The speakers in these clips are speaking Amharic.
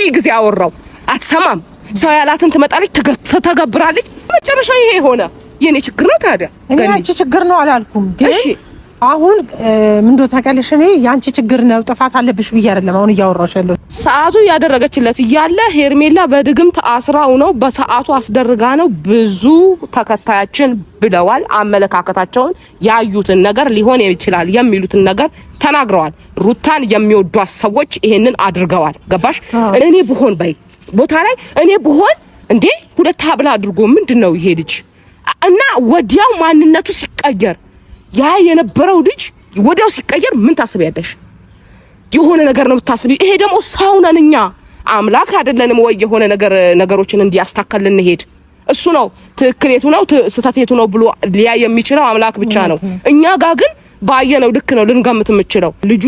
ሺህ ጊዜ አወራው አትሰማም ሰው ያላትን ትመጣለች ተገብራለች መጨረሻው ይሄ ሆነ የኔ ችግር ነው ታዲያ እኔ አንቺ ችግር ነው አላልኩም ግን አሁን ምንድነው ታውቂያለሽ እኔ ያንቺ ችግር ነው ጥፋት አለብሽ ብዬ አይደለም አሁን እያወራሽ ያለው ሰዓቱ ያደረገችለት ይያለ ሄርሜላ በድግምት አስራው ነው በሰዓቱ አስደርጋ ነው ብዙ ተከታያችን ብለዋል አመለካከታቸውን ያዩትን ነገር ሊሆን ይችላል የሚሉትን ነገር ተናግረዋል ሩታን የሚወዷት ሰዎች ይሄንን አድርገዋል ገባሽ እኔ ብሆን በይ ቦታ ላይ እኔ ብሆን እንዴ ሁለት ሀብል አድርጎ ምንድነው ይሄ ልጅ እና ወዲያው ማንነቱ ሲቀየር ያ የነበረው ልጅ ወዲያው ሲቀየር ምን ታስቢያለሽ የሆነ ነገር ነው የምታስቢው ይሄ ደግሞ ሰው ነንኛ አምላክ አይደለንም ወይ የሆነ ነገሮችን እንዲያስተካክልን ሄድ እሱ ነው ትክክለቱ ነው ስተቴቱ ነው ብሎ ሊያ የሚችለው አምላክ ብቻ ነው እኛ ጋር ግን ባየነው ልክ ነው ልንገምት የምችለው ልጁ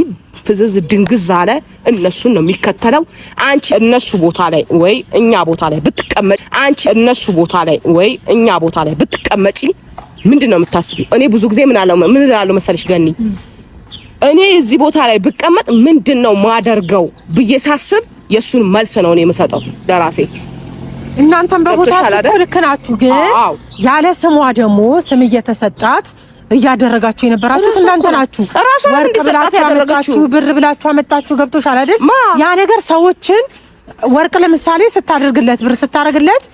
ፍዝዝ ድንግዝ አለ እነሱን ነው የሚከተለው አንቺ እነሱ ቦታ ላይ ወይ እኛ ቦታ ላይ ብትቀመጪ አንቺ እነሱ ቦታ ላይ ወይ እኛ ቦታ ላይ ብትቀመጪ ምንድነው የምታስቢው እኔ ብዙ ጊዜ ምን እላለሁ መሰለሽ ገኒ እኔ እዚህ ቦታ ላይ ብቀመጥ ምንድነው ማደርገው ብዬ ሳስብ የሱን መልስ ነው እኔ የምሰጠው ለራሴ እናንተም በቦታችሁ ልክ ናችሁ ግን ያለ ስሟ ደግሞ ስም እየተሰጣት እያደረጋችሁ የነበራችሁት እናንተ ናችሁ ራሷን እንዲሰጣት ያደረጋችሁ ብር ብላችሁ አመጣችሁ ገብቶሻል አይደል ያ ነገር ሰዎችን ወርቅ ለምሳሌ ስታደርግለት ብር ስታረግለት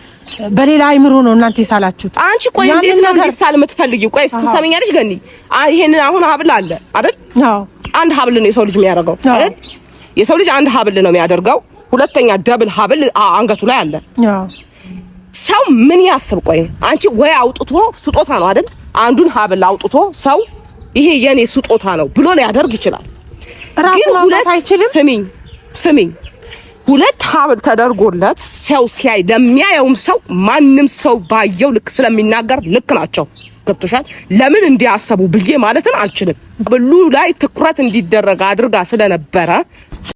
በሌላ አይምሮ ነው እናንተ ይሳላችሁት አንቺ ቆይ እንዴት ነው እንዲሳል የምትፈልጊው ቆይ ስትሰሚኛለሽ ገኒ ይሄን አሁን ሀብል አለ አይደል አዎ አንድ ሀብል ነው የሰው ልጅ የሚያደርገው አይደል የሰው ልጅ አንድ ሀብል ነው የሚያደርገው ሁለተኛ ደብል ሀብል አንገቱ ላይ አለ አዎ ሰው ምን ያስብ ቆይ አንቺ ወይ አውጥቶ ስጦታ ነው አይደል አንዱን ሀብል አውጥቶ ሰው ይሄ የኔ ስጦታ ነው ብሎ ሊያደርግ ይችላል ራሱ ማውጣት አይችልም ስሚኝ ሁለት ሀብል ተደርጎለት ሰው ሲያይ ለሚያየውም ሰው ማንንም ሰው ባየው ልክ ስለሚናገር ልክ ናቸው ገብቶሻል ለምን እንዲያሰቡ ብዬ ማለትን አልችልም ብሉ ላይ ትኩረት እንዲደረግ አድርጋ ስለነበረ